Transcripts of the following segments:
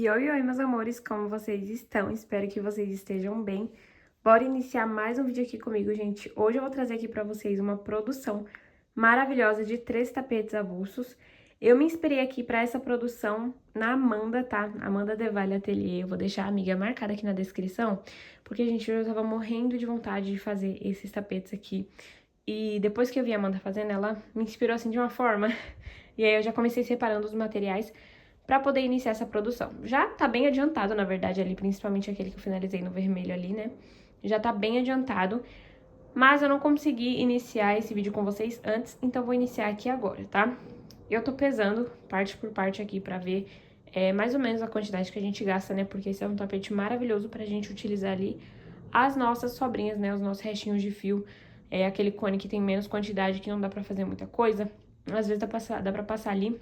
E oi, meus amores, como vocês estão? Espero que vocês estejam bem. Bora iniciar mais um vídeo aqui comigo, gente. Hoje eu vou trazer aqui pra vocês uma produção maravilhosa de 3 tapetes avulsos. Eu me inspirei aqui pra essa produção na Amanda, tá? Amanda Devale Atelier. Eu vou deixar a amiga marcada aqui na descrição, porque, gente, eu tava morrendo de vontade de fazer esses tapetes aqui. E depois que eu vi a Amanda fazendo, ela me inspirou assim de uma forma. E aí eu já comecei separando os materiais pra poder iniciar essa produção. Já tá bem adiantado, na verdade, ali, principalmente aquele que eu finalizei no vermelho ali, né? Já tá bem adiantado, mas eu não consegui iniciar esse vídeo com vocês antes, então vou iniciar aqui agora, tá? Eu tô pesando parte por parte aqui pra ver mais ou menos a quantidade que a gente gasta, né? Porque esse é um tapete maravilhoso pra gente utilizar ali as nossas sobrinhas, né? Os nossos restinhos de fio. É aquele cone que tem menos quantidade, que não dá pra fazer muita coisa. Às vezes dá pra passar ali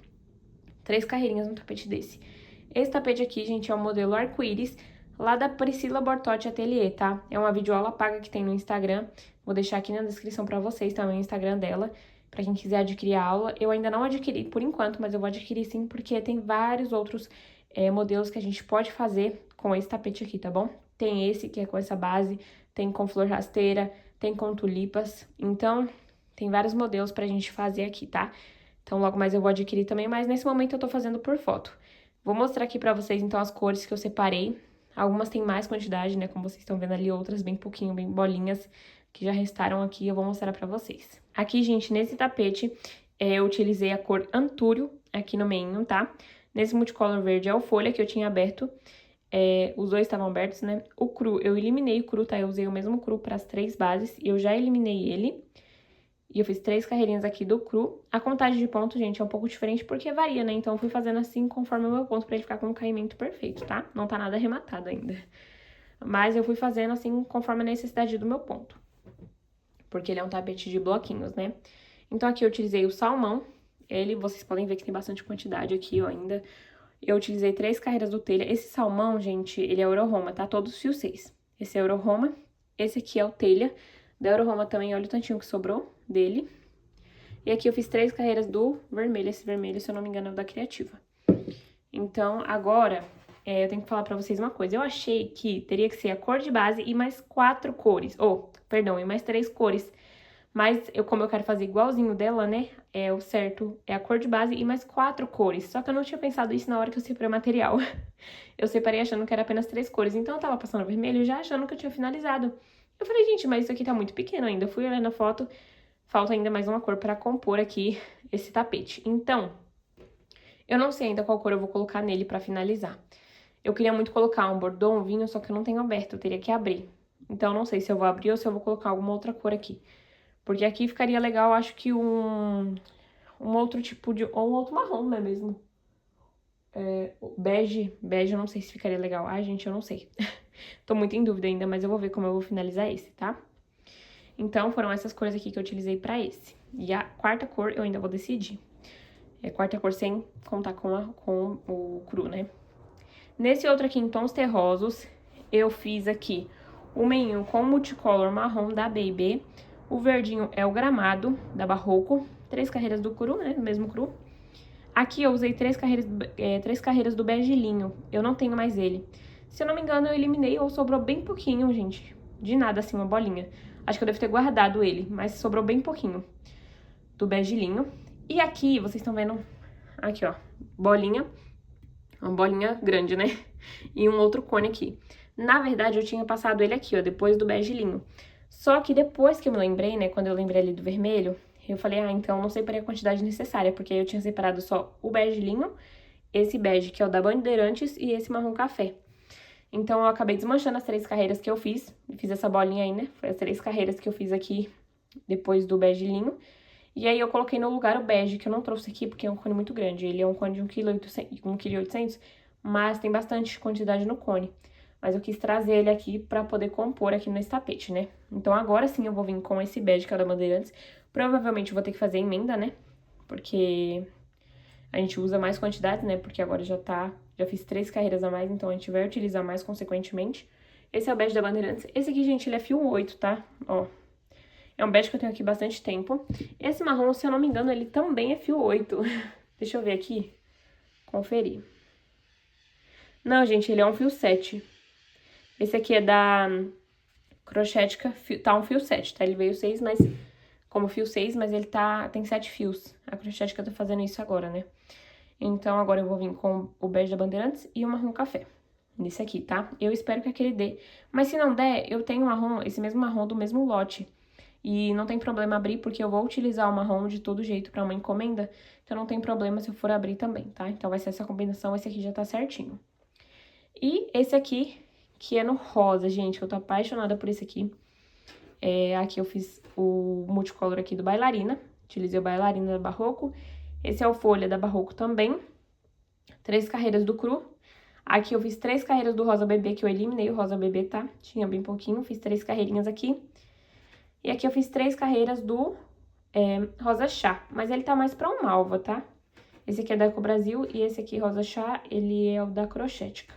3 carreirinhas no tapete desse. Esse tapete aqui, gente, é o modelo arco-íris, lá da Priscila Bortotti Atelier, tá? É uma videoaula paga que tem no Instagram. Vou deixar aqui na descrição pra vocês também o Instagram dela, pra quem quiser adquirir a aula. Eu ainda não adquiri por enquanto, mas eu vou adquirir sim, porque tem vários outros modelos que a gente pode fazer com esse tapete aqui, tá bom? Tem esse que é com essa base, tem com flor rasteira, tem com tulipas. Então, tem vários modelos pra gente fazer aqui, tá? Então, logo mais eu vou adquirir também, mas nesse momento eu tô fazendo por foto. Vou mostrar aqui pra vocês, então, as cores que eu separei. Algumas têm mais quantidade, né, como vocês estão vendo ali, outras bem pouquinho, bem bolinhas, que já restaram aqui, eu vou mostrar pra vocês. Aqui, gente, nesse tapete, eu utilizei a cor Antúrio, aqui no meinho, tá? Nesse multicolor verde é o folha que eu tinha aberto, os dois estavam abertos, né? O cru, eu eliminei o cru, tá? Eu usei o mesmo cru pras 3 bases, e eu já eliminei ele. E eu fiz 3 carreirinhas aqui do cru. A contagem de pontos, gente, é um pouco diferente porque varia, né? Então eu fui fazendo assim conforme o meu ponto pra ele ficar com um caimento perfeito, tá? Não tá nada arrematado ainda. Mas eu fui fazendo assim conforme a necessidade do meu ponto. Porque ele é um tapete de bloquinhos, né? Então aqui eu utilizei o salmão. Vocês podem ver que tem bastante quantidade aqui, ó, ainda. Eu utilizei 3 carreiras do telha. Esse salmão, gente, ele é Euro-Roma, tá? Todos fio 6. Esse é Euro-Roma. Esse aqui é o telha. Da Euro-Roma também, olha o tantinho que sobrou dele. E aqui eu fiz 3 carreiras do vermelho. Esse vermelho, se eu não me engano, é o da Criativa. Então, agora, eu tenho que falar pra vocês uma coisa. Eu achei que teria que ser a cor de base e mais 4 cores. Perdão, e mais 3 cores. Mas, como eu quero fazer igualzinho dela, né? O certo é a cor de base e mais 4 cores. Só que eu não tinha pensado isso na hora que eu separei o material. Eu separei achando que era apenas 3 cores. Então, eu tava passando vermelho já achando que eu tinha finalizado. Eu falei, gente, mas isso aqui tá muito pequeno ainda. Eu fui olhando a foto, falta ainda mais uma cor pra compor aqui esse tapete. Então, eu não sei ainda qual cor eu vou colocar nele pra finalizar. Eu queria muito colocar um bordô, um vinho, só que eu não tenho aberto, eu teria que abrir. Então, eu não sei se eu vou abrir ou se eu vou colocar alguma outra cor aqui. Porque aqui ficaria legal, acho que um outro tipo de... ou um outro marrom, né, mesmo? Bege eu não sei se ficaria legal. Ai, gente, eu não sei. Tô muito em dúvida ainda, mas eu vou ver como eu vou finalizar esse, tá? Então, foram essas cores aqui que eu utilizei pra esse. E a quarta cor eu ainda vou decidir. Quarta cor sem contar com o cru, né? Nesse outro aqui, em tons terrosos, eu fiz aqui o meinho com multicolor marrom da Baby. O verdinho é o gramado da Barroco. 3 carreiras do cru, né? Do mesmo cru. Aqui eu usei 3 carreiras do begelinho. Eu não tenho mais ele. Se eu não me engano, eu eliminei ou sobrou bem pouquinho, gente. De nada, assim, uma bolinha. Acho que eu devo ter guardado ele, mas sobrou bem pouquinho do begelinho. E aqui, vocês estão vendo, aqui, ó, bolinha. Uma bolinha grande, né? E um outro cone aqui. Na verdade, eu tinha passado ele aqui, ó, depois do begelinho. Só que depois que eu me lembrei, né, quando eu lembrei ali do vermelho, eu falei, então não separei a quantidade necessária, porque aí eu tinha separado só o begelinho, esse bege, que é o da Bandeirantes, e esse marrom café. Então, eu acabei desmanchando as 3 carreiras que eu fiz essa bolinha aí, né? Foi as 3 carreiras que eu fiz aqui depois do begelinho. E aí, eu coloquei no lugar o bege, que eu não trouxe aqui, porque é um cone muito grande. Ele é um cone de 1,8 kg, mas tem bastante quantidade no cone. Mas eu quis trazer ele aqui pra poder compor aqui nesse tapete, né? Então, agora sim eu vou vir com esse bege, que é o da Bandeirantes. Provavelmente eu vou ter que fazer emenda, né? Porque a gente usa mais quantidade, né? Porque agora já fiz 3 carreiras a mais, então a gente vai utilizar mais consequentemente. Esse é o bege da Bandeirantes. Esse aqui, gente, ele é fio 8, tá? Ó. É um bege que eu tenho aqui bastante tempo. Esse marrom, se eu não me engano, ele também é fio 8. Deixa eu ver aqui. Conferir. Não, gente, ele é um fio 7. Esse aqui é da Crochetica, tá um fio 7, tá? Ele veio 6, mas como fio 6, mas ele tem 7 fios. A Crochetica tá fazendo isso agora, né? Então, agora eu vou vir com o bege da Bandeirantes e o marrom café. Nesse aqui, tá? Eu espero que aquele dê. Mas se não der, eu tenho marrom, esse mesmo marrom do mesmo lote. E não tem problema abrir, porque eu vou utilizar o marrom de todo jeito pra uma encomenda. Então, não tem problema se eu for abrir também, tá? Então, vai ser essa combinação, esse aqui já tá certinho. E esse aqui, que é no rosa, gente, eu tô apaixonada por esse aqui. Aqui eu fiz o multicolor aqui do Bailarina. Utilizei o Bailarina da Barroco. Esse é o Folha da Barroco também. 3 carreiras do Cru. Aqui eu fiz 3 carreiras do Rosa Bebê, que eu eliminei o Rosa Bebê, tá? Tinha bem pouquinho, fiz 3 carreirinhas aqui. E aqui eu fiz 3 carreiras do Rosa Chá, mas ele tá mais pra um malva, tá? Esse aqui é da Eco Brasil e esse aqui, Rosa Chá, ele é o da Crochetica.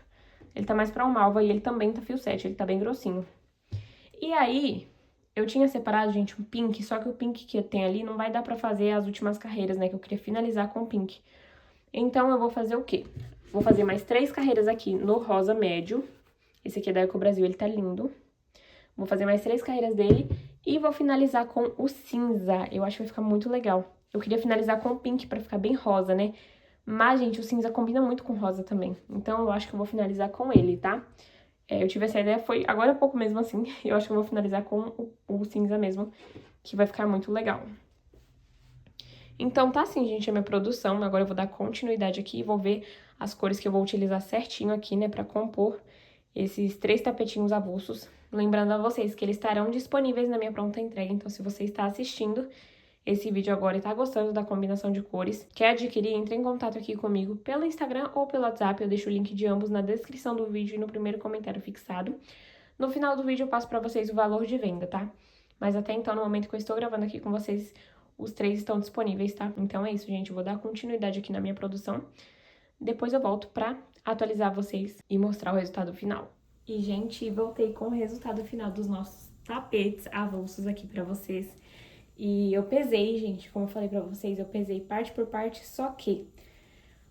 Ele tá mais pra um malva e ele também tá fio 7, ele tá bem grossinho. E aí, eu tinha separado, gente, um pink, só que o pink que tem ali não vai dar pra fazer as últimas carreiras, né? Que eu queria finalizar com o pink. Então, eu vou fazer o quê? Vou fazer mais 3 carreiras aqui no rosa médio. Esse aqui é da Eco Brasil, ele tá lindo. Vou fazer mais 3 carreiras dele e vou finalizar com o cinza. Eu acho que vai ficar muito legal. Eu queria finalizar com o pink pra ficar bem rosa, né? Mas, gente, o cinza combina muito com rosa também. Então, eu acho que eu vou finalizar com ele, tá? Eu tive essa ideia, foi agora há pouco mesmo assim. Eu acho que eu vou finalizar com o cinza mesmo, que vai ficar muito legal. Então, tá assim, gente, a minha produção. Agora eu vou dar continuidade aqui e vou ver as cores que eu vou utilizar certinho aqui, né, pra compor esses 3 tapetinhos avulsos. Lembrando a vocês que eles estarão disponíveis na minha pronta entrega. Então, se você está assistindo esse vídeo agora e tá gostando da combinação de cores, quer adquirir, entre em contato aqui comigo pelo Instagram ou pelo WhatsApp. Eu deixo o link de ambos na descrição do vídeo e no primeiro comentário fixado. No final do vídeo eu passo pra vocês o valor de venda, tá? Mas até então, no momento que eu estou gravando aqui com vocês, os 3 estão disponíveis, tá? Então é isso, gente. Eu vou dar continuidade aqui na minha produção. Depois eu volto pra atualizar vocês e mostrar o resultado final. E, gente, voltei com o resultado final dos nossos tapetes avulsos aqui pra vocês. E eu pesei, gente, como eu falei pra vocês, eu pesei parte por parte, só que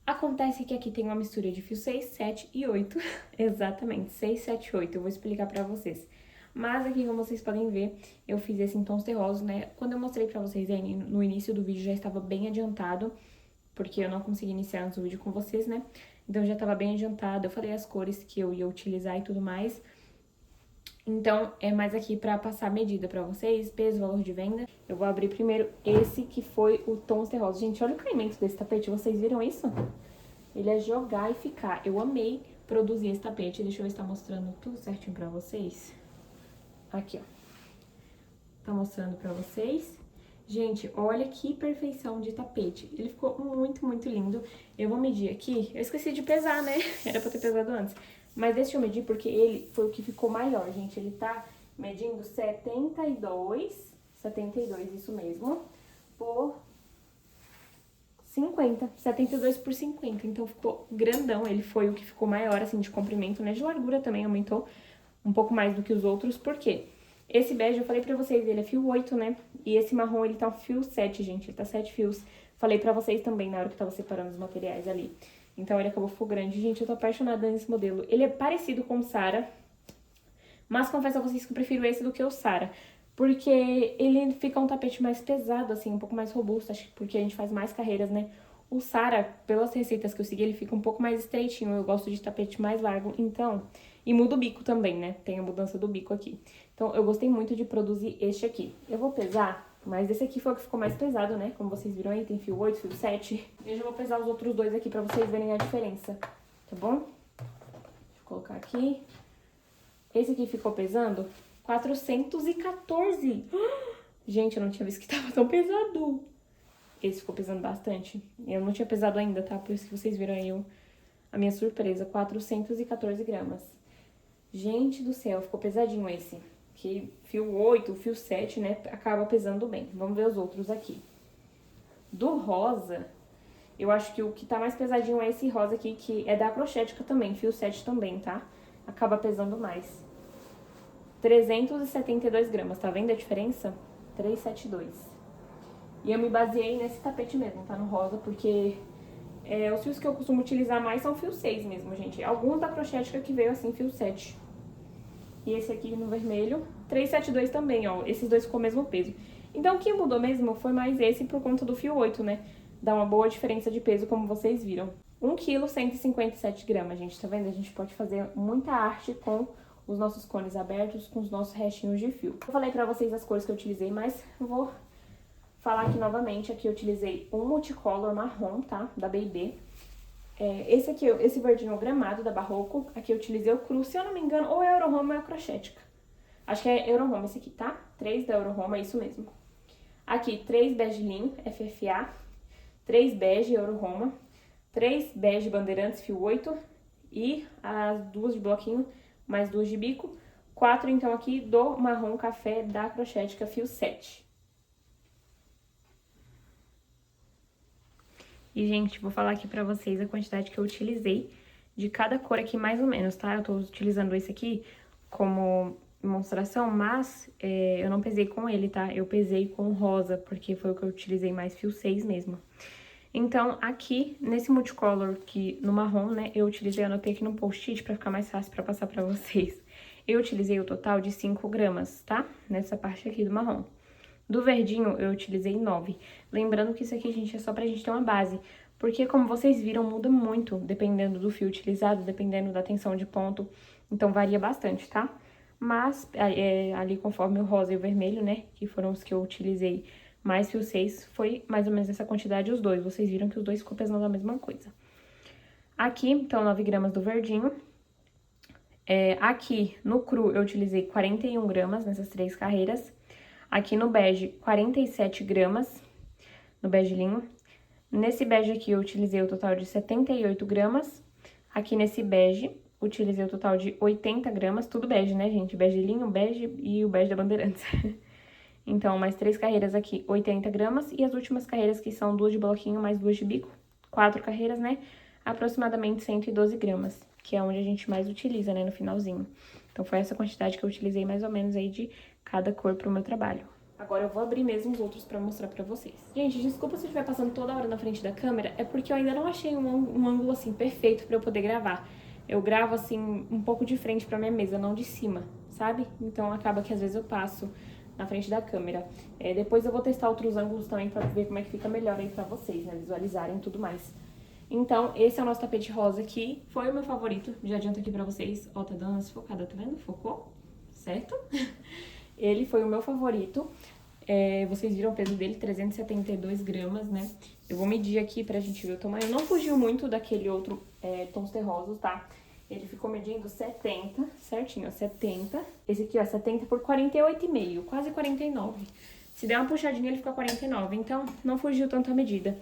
acontece que aqui tem uma mistura de fio 6, 7 e 8. Exatamente, 6, 7 e 8. Eu vou explicar pra vocês. Mas aqui, como vocês podem ver, eu fiz esse em tons terrosos, né? Quando eu mostrei pra vocês aí no início do vídeo, já estava bem adiantado, porque eu não consegui iniciar antes o vídeo com vocês, né? Então já estava bem adiantado, eu falei as cores que eu ia utilizar e tudo mais. Então, é mais aqui pra passar a medida pra vocês, peso, valor de venda. Eu vou abrir primeiro esse que foi o tons terrosos. Gente, olha o caimento desse tapete, vocês viram isso? Ele é jogar e ficar. Eu amei produzir esse tapete. Deixa eu ver se tá mostrando tudo certinho pra vocês. Aqui, ó. Tá mostrando pra vocês. Gente, olha que perfeição de tapete. Ele ficou muito, muito lindo. Eu vou medir aqui. Eu esqueci de pesar, né? Era pra ter pesado antes. Mas deixa eu medir porque ele foi o que ficou maior, gente. Ele tá medindo 72, isso mesmo, por 50, 72 por 50. Então ficou grandão. Ele foi o que ficou maior, assim, de comprimento, né? De largura também aumentou um pouco mais do que os outros. Por quê? Esse bege, eu falei pra vocês, ele é fio 8, né? E esse marrom, ele tá fio 7, gente. Ele tá 7 fios. Falei pra vocês também na hora que eu tava separando os materiais ali. Então, ele acabou ficou grande. Gente, eu tô apaixonada nesse modelo. Ele é parecido com o Sara, mas confesso a vocês que eu prefiro esse do que o Sara. Porque ele fica um tapete mais pesado, assim, um pouco mais robusto. Acho que porque a gente faz mais carreiras, né? O Sara, pelas receitas que eu segui, ele fica um pouco mais estreitinho. Eu gosto de tapete mais largo, então... E muda o bico também, né? Tem a mudança do bico aqui. Então, eu gostei muito de produzir este aqui. Eu vou pesar, mas esse aqui foi o que ficou mais pesado, né? Como vocês viram aí, tem fio 8, fio 7. Eu já vou pesar os outros dois aqui pra vocês verem a diferença, tá bom? Deixa eu colocar aqui. Esse aqui ficou pesando 414. Gente, eu não tinha visto que tava tão pesado. Esse ficou pesando bastante. Eu não tinha pesado ainda, tá? Por isso que vocês viram aí a minha surpresa. 414 gramas. Gente do céu, ficou pesadinho esse. Que fio 8, fio 7, né, acaba pesando bem. Vamos ver os outros aqui. Do rosa, eu acho que o que tá mais pesadinho é esse rosa aqui, que é da Crochetica também, fio 7 também, tá? Acaba pesando mais. 372 gramas, tá vendo a diferença? 372. E eu me baseei nesse tapete mesmo, tá? No rosa, porque Os fios que eu costumo utilizar mais são fio 6 mesmo, gente. Alguns da Crochética que veio assim, fio 7. E esse aqui no vermelho, 372 também, ó. Esses dois ficou o mesmo peso. Então, o que mudou mesmo foi mais esse por conta do fio 8, né? Dá uma boa diferença de peso, como vocês viram. 1 kg, 157 gramas, gente. Tá vendo? A gente pode fazer muita arte com os nossos cones abertos, com os nossos restinhos de fio. Eu falei pra vocês as cores que eu utilizei, mas eu vou falar aqui novamente. Aqui eu utilizei um multicolor marrom, tá? Da B&B. Esse aqui, esse verdinho gramado da Barroco. Aqui eu utilizei o cru, se eu não me engano, ou é Euro-Home ou é Crochética. Acho que é Euro-Home esse aqui, tá? 3 da Euro-Home, é isso mesmo. Aqui, 3 bege linho, FFA. 3 bege Euro-Home. 3 bege bandeirantes, fio 8. E as 2 de bloquinho, mais 2 de bico. 4, então, aqui do marrom café da Crochética, fio 7. E, gente, vou falar aqui pra vocês a quantidade que eu utilizei de cada cor aqui, mais ou menos, tá? Eu tô utilizando esse aqui como demonstração, mas eu não pesei com ele, tá? Eu pesei com rosa, porque foi o que eu utilizei mais, fio 6 mesmo. Então, aqui, nesse multicolor, que no marrom, né, eu anotei aqui no post-it pra ficar mais fácil pra passar pra vocês. Eu utilizei o total de 5 gramas, tá? Nessa parte aqui do marrom. Do verdinho, eu utilizei 9. Lembrando que isso aqui, gente, é só pra gente ter uma base. Porque, como vocês viram, muda muito, dependendo do fio utilizado, dependendo da tensão de ponto. Então, varia bastante, tá? Mas, ali conforme o rosa e o vermelho, né, que foram os que eu utilizei mais fio 6, foi mais ou menos essa quantidade os dois. Vocês viram que os dois ficou pesando a mesma coisa. Aqui, então, 9 gramas do verdinho. Aqui, no cru, eu utilizei 41 gramas nessas 3 carreiras. Aqui no bege, 47 gramas, no bege linho. Nesse bege aqui, eu utilizei o total de 78 gramas. Aqui nesse bege, utilizei o total de 80 gramas, tudo bege, né, gente? Bege linho, bege e o bege da Bandeirantes. Então, mais 3 carreiras aqui, 80 gramas. E as últimas carreiras, que são 2 de bloquinho, mais 2 de bico. 4 carreiras, né? Aproximadamente 112 gramas, que é onde a gente mais utiliza, né, no finalzinho. Então, foi essa quantidade que eu utilizei mais ou menos aí de cada cor pro meu trabalho. Agora eu vou abrir mesmo os outros pra mostrar pra vocês. Gente, desculpa se eu estiver passando toda hora na frente da câmera, é porque eu ainda não achei um ângulo, assim, perfeito pra eu poder gravar. Eu gravo, assim, um pouco de frente pra minha mesa, não de cima, sabe? Então, acaba que às vezes eu passo na frente da câmera. Depois eu vou testar outros ângulos também pra ver como é que fica melhor aí pra vocês, né? Visualizarem e tudo mais. Então, esse é o nosso tapete rosa aqui. Foi o meu favorito. Já adianto aqui pra vocês. Ó, tá dando uma desfocada, tá vendo? Focou? Certo? Ele foi o meu favorito. Vocês viram o peso dele, 372 gramas, né? Eu vou medir aqui pra gente ver o tamanho. Não fugiu muito daquele outro tons terrosos, tá? Ele ficou medindo 70, certinho, ó, 70. Esse aqui, ó, 70 por 48,5, quase 49. Se der uma puxadinha, ele fica 49, então não fugiu tanto a medida.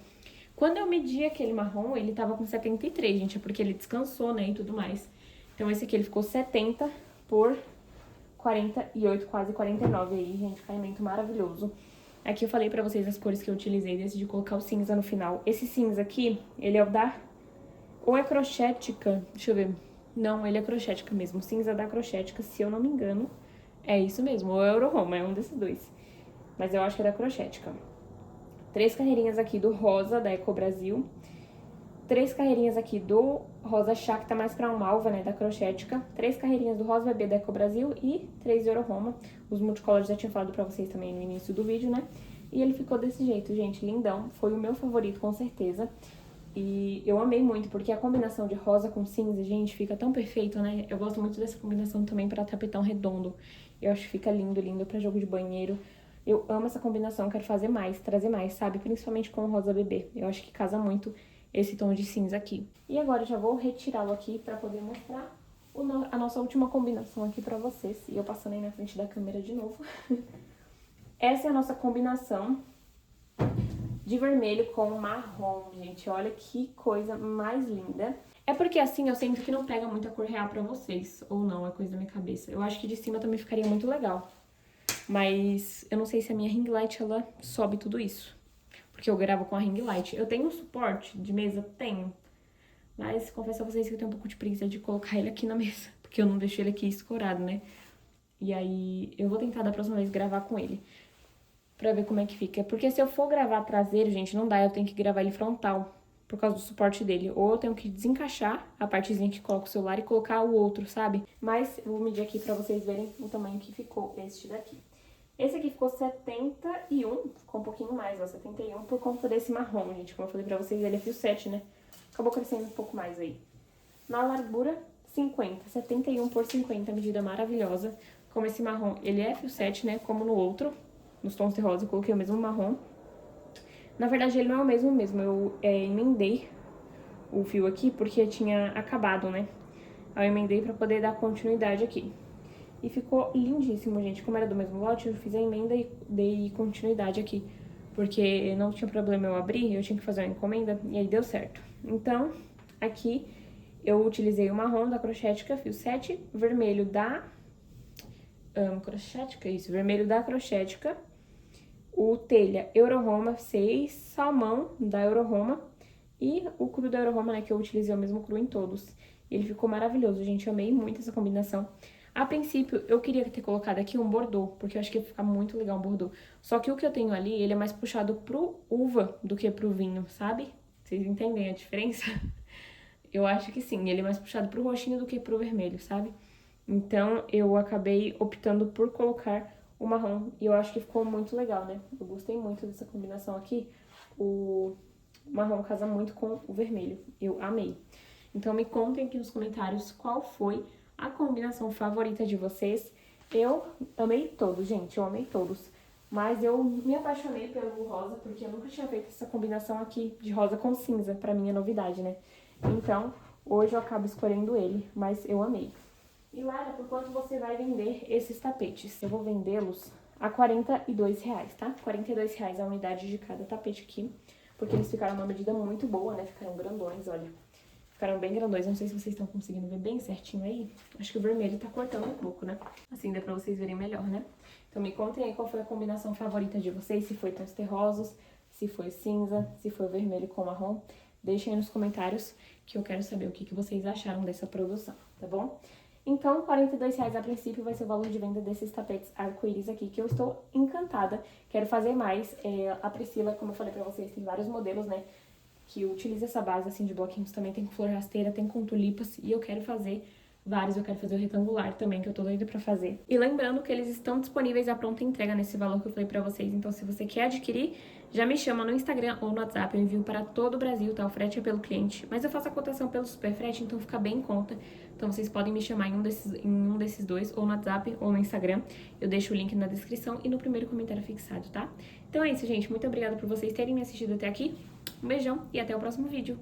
Quando eu medi aquele marrom, ele tava com 73, gente, é porque ele descansou, né, e tudo mais. Então, esse aqui, ele ficou 70 por 48, quase 49 aí, gente, caimento maravilhoso. Aqui eu falei pra vocês as cores que eu utilizei, decidi colocar o cinza no final. Esse cinza aqui, ele é o da... ou é Crochética, deixa eu ver. Não, ele é Crochética mesmo, cinza da Crochética, se eu não me engano. É isso mesmo, ou é Euro-Home, é um desses dois. Mas eu acho que é da Crochética. 3 carreirinhas aqui do rosa, da Eco Brasil. 3 carreirinhas aqui do rosa chá, que tá mais pra um malva, né, da Crochética. 3 carreirinhas do rosa bebê da Eco Brasil e 3 Euro-Home. Os multicolores já tinha falado pra vocês também no início do vídeo, né? E ele ficou desse jeito, gente, lindão. Foi o meu favorito, com certeza. E eu amei muito, porque a combinação de rosa com cinza, gente, fica tão perfeito, né? Eu gosto muito dessa combinação também pra tapetão redondo. Eu acho que fica lindo, lindo pra jogo de banheiro. Eu amo essa combinação, quero fazer mais, trazer mais, sabe? Principalmente com o rosa bebê. Eu acho que casa muito esse tom de cinza aqui. E agora eu já vou retirá-lo aqui pra poder mostrar a nossa última combinação aqui pra vocês. E eu passando aí na frente da câmera de novo. Essa é a nossa combinação de vermelho com marrom, gente. Olha que coisa mais linda. É porque assim eu sinto que não pega muita cor real pra vocês. Ou não, é coisa da minha cabeça. Eu acho que de cima também ficaria muito legal. Mas eu não sei se a minha ring light, ela sobe tudo isso. Porque eu gravo com a ring light. Eu tenho um suporte de mesa? Tenho. Mas confesso a vocês que eu tenho um pouco de preguiça de colocar ele aqui na mesa. Porque eu não deixo ele aqui escorado, né? E aí eu vou tentar da próxima vez gravar com ele. Pra ver como é que fica. Porque se eu for gravar traseiro, gente, não dá. Eu tenho que gravar ele frontal. por causa do suporte dele. Ou eu tenho que desencaixar a partezinha que coloca o celular e colocar o outro, sabe? Mas eu vou medir aqui pra vocês verem o tamanho que ficou este daqui. Esse aqui ficou 71, ficou um pouquinho mais, ó, 71 por conta desse marrom, gente. Como eu falei pra vocês, ele é fio 7, né? Acabou crescendo um pouco mais aí. Na largura, 50, 71 por 50, medida maravilhosa. Como esse marrom, ele é fio 7, né? Como no outro, nos tons de rosa, eu coloquei o mesmo marrom. Na verdade, ele não é o mesmo. Eu emendei o fio aqui porque tinha acabado, né? Aí eu emendei pra poder dar continuidade aqui. E ficou lindíssimo, gente. Como era do mesmo lote, eu fiz a emenda e dei continuidade aqui. Porque não tinha problema eu abrir, eu tinha que fazer uma encomenda e aí deu certo. Então, aqui eu utilizei o marrom da Crochética, fio 7, vermelho da... Crochética, isso, vermelho da Crochética. O telha Euroroma 6, salmão da Euroroma e o cru da Euroroma, né, que eu utilizei o mesmo cru em todos. Ele ficou maravilhoso, gente, eu amei muito essa combinação. A princípio, eu queria ter colocado aqui um bordô, porque eu acho que ia ficar muito legal um bordô. Só que o que eu tenho ali, ele é mais puxado pro uva do que pro vinho, sabe? Vocês entendem a diferença? Eu acho que sim, ele é mais puxado pro roxinho do que pro vermelho, sabe? Então, eu acabei optando por colocar o marrom. E eu acho que ficou muito legal, né? Eu gostei muito dessa combinação aqui. O marrom casa muito com o vermelho. Eu amei. Então, me contem aqui nos comentários qual foi a combinação favorita de vocês. Eu amei todos, gente. Eu amei todos. Mas eu me apaixonei pelo rosa, porque eu nunca tinha feito essa combinação aqui de rosa com cinza. Pra mim é novidade, né? Então, hoje eu acabo escolhendo ele, mas eu amei. E Lara, por quanto você vai vender esses tapetes? Eu vou vendê-los a R$42, tá? R$42 a unidade de cada tapete aqui, porque eles ficaram uma medida muito boa, né? Ficaram grandões, olha. Ficaram bem grandões, não sei se vocês estão conseguindo ver bem certinho aí. Acho que o vermelho tá cortando um pouco, né? Assim dá pra vocês verem melhor, né? Então me contem aí qual foi a combinação favorita de vocês, se foi tons terrosos, se foi cinza, se foi vermelho com marrom. Deixem aí nos comentários que eu quero saber o que vocês acharam dessa produção, tá bom? Então, R$42 a princípio vai ser o valor de venda desses tapetes arco-íris aqui, que eu estou encantada. Quero fazer mais. A Priscila, como eu falei pra vocês, tem vários modelos, né, que utiliza essa base, assim, de bloquinhos também. Tem com flor rasteira, tem com tulipas, e eu quero fazer vários. Eu quero fazer o retangular também, que eu tô doida pra fazer. E lembrando que eles estão disponíveis à pronta entrega nesse valor que eu falei pra vocês. Então, se você quer adquirir, já me chama no Instagram ou no WhatsApp. Eu envio para todo o Brasil, tá? O frete é pelo cliente. Mas eu faço a cotação pelo Superfrete, então fica bem em conta. Então, vocês podem me chamar em um desses dois, ou no WhatsApp ou no Instagram. Eu deixo o link na descrição e no primeiro comentário fixado, tá? Então é isso, gente. Muito obrigada por vocês terem me assistido até aqui. Um beijão e até o próximo vídeo.